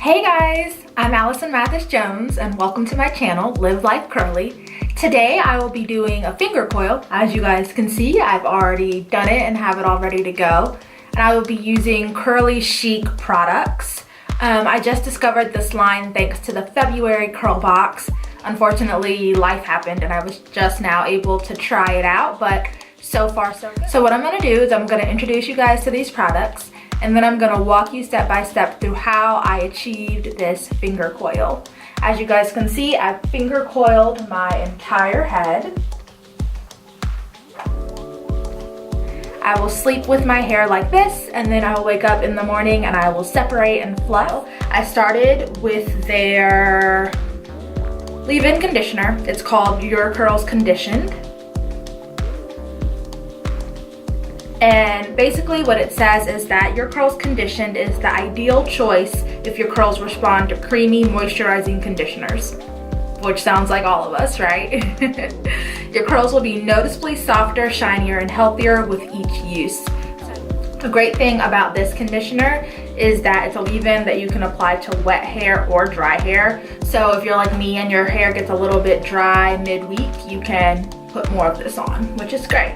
Hey guys, I'm Allison Mathis Jones and welcome to my channel, Live Life Curly. Today I will be doing a finger coil. As you guys can see, I've already done it and have it all ready to go. And I will be using Curly Chic products. I just discovered this line thanks to the February curl box. Unfortunately, life happened and I was just now able to try it out, but so far so good. So what I'm gonna do is I'm gonna introduce you guys to these products, and then I'm gonna walk you step by step through how I achieved this finger coil. As you guys can see, I've finger coiled my entire head. I will sleep with my hair like this, and then I will wake up in the morning and I will separate and fluff. I started with their leave-in conditioner. It's called Your Curls Conditioned. And basically what it says is that Your Curls Conditioned is the ideal choice if your curls respond to creamy, moisturizing conditioners. Which sounds like all of us, right? Your curls will be noticeably softer, shinier, and healthier with each use. The great thing about this conditioner is that it's a leave-in that you can apply to wet hair or dry hair. So if you're like me and your hair gets a little bit dry midweek, you can put more of this on, which is great.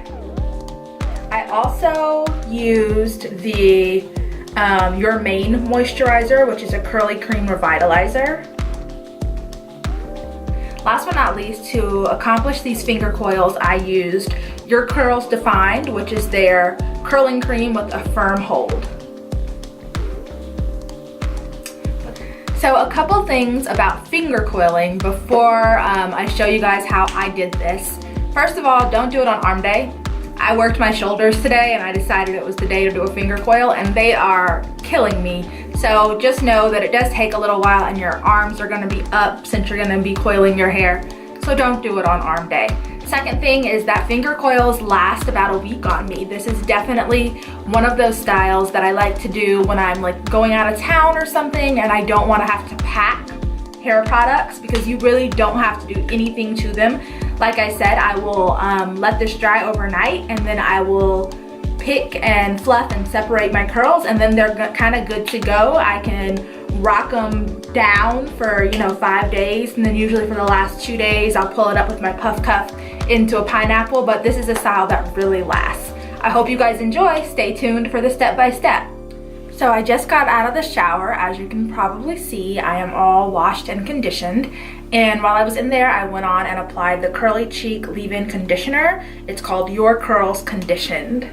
I also used the Your Mane moisturizer, which is a curly cream revitalizer. Last but not least, to accomplish these finger coils, I used Your Curls Defined, which is their curling cream with a firm hold. So a couple things about finger coiling before I show you guys how I did this. First of all, don't do it on arm day. I worked my shoulders today and I decided it was the day to do a finger coil, and they are killing me. So just know that it does take a little while and your arms are gonna be up since you're gonna be coiling your hair. So don't do it on arm day. Second thing is that finger coils last about a week on me. This is definitely one of those styles that I like to do when I'm like going out of town or something and I don't wanna have to pack hair products, because you really don't have to do anything to them. Like I said, I will let this dry overnight, and then I will pick and fluff and separate my curls, and then they're kind of good to go. I can rock them down for 5 days, and then usually for the last 2 days I'll pull it up with my puff cuff into a pineapple, but this is a style that really lasts. I hope you guys enjoy. Stay tuned for the step-by-step. So I just got out of the shower. As you can probably see, I am all washed and conditioned. And while I was in there, I went on and applied the Curly Chic leave-in conditioner. It's called Your Curls Conditioned.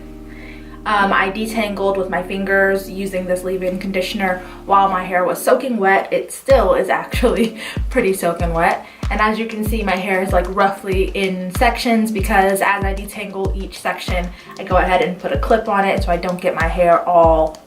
I detangled with my fingers using this leave-in conditioner while my hair was soaking wet. It still is actually pretty soaking wet. And as you can see, my hair is like roughly in sections, because as I detangle each section, I go ahead and put a clip on it so I don't get my hair all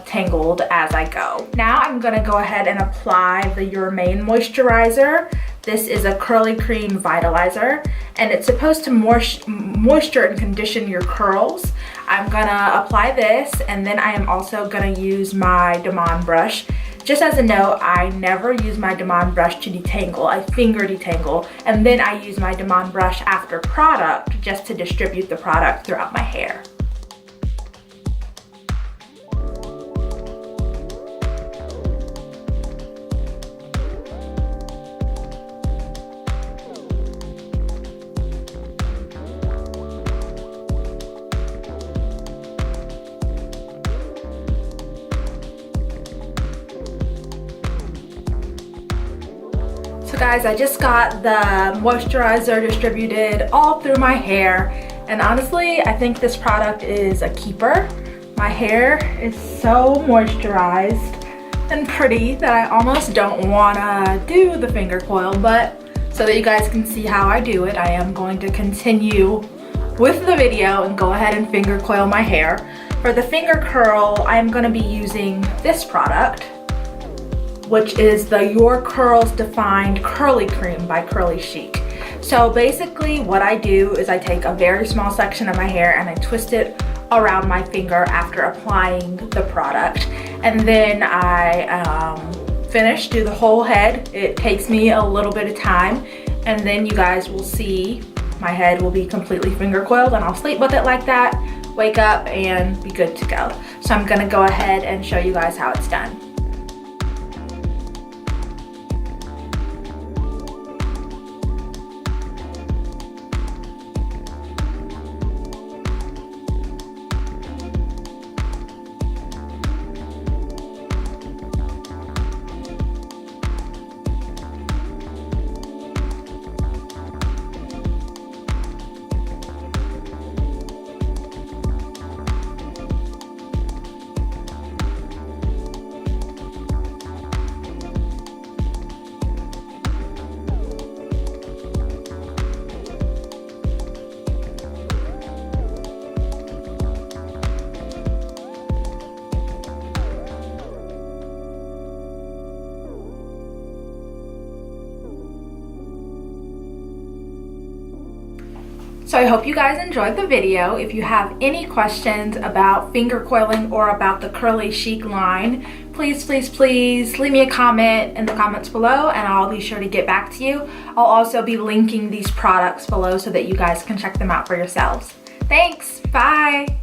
tangled as I go. Now I'm gonna go ahead and apply the Your Mane moisturizer. This is a curly cream vitalizer, and it's supposed to moisture and condition your curls. I'm gonna apply this, and then I am also gonna use my Demond brush. Just as a note, I never use my Demond brush to detangle. I finger detangle, and then I use my Demond brush after product just to distribute the product throughout my hair. So guys, I just got the moisturizer distributed all through my hair, and honestly, I think this product is a keeper. My hair is so moisturized and pretty that I almost don't wanna do the finger coil, but so that you guys can see how I do it, I am going to continue with the video and go ahead and finger coil my hair. For the finger curl, I'm gonna be using this product, which is the Your Curls Defined Curly Cream by Curly Chic. So basically what I do is I take a very small section of my hair and I twist it around my finger after applying the product. And then I do the whole head. It takes me a little bit of time, and then you guys will see my head will be completely finger coiled, and I'll sleep with it like that, wake up, and be good to go. So I'm gonna go ahead and show you guys how it's done. So I hope you guys enjoyed the video. If you have any questions about finger coiling or about the curly chic line, please leave me a comment in the comments below and I'll be sure to get back to you. I'll also be linking these products below so that you guys can check them out for yourselves. Thanks, bye.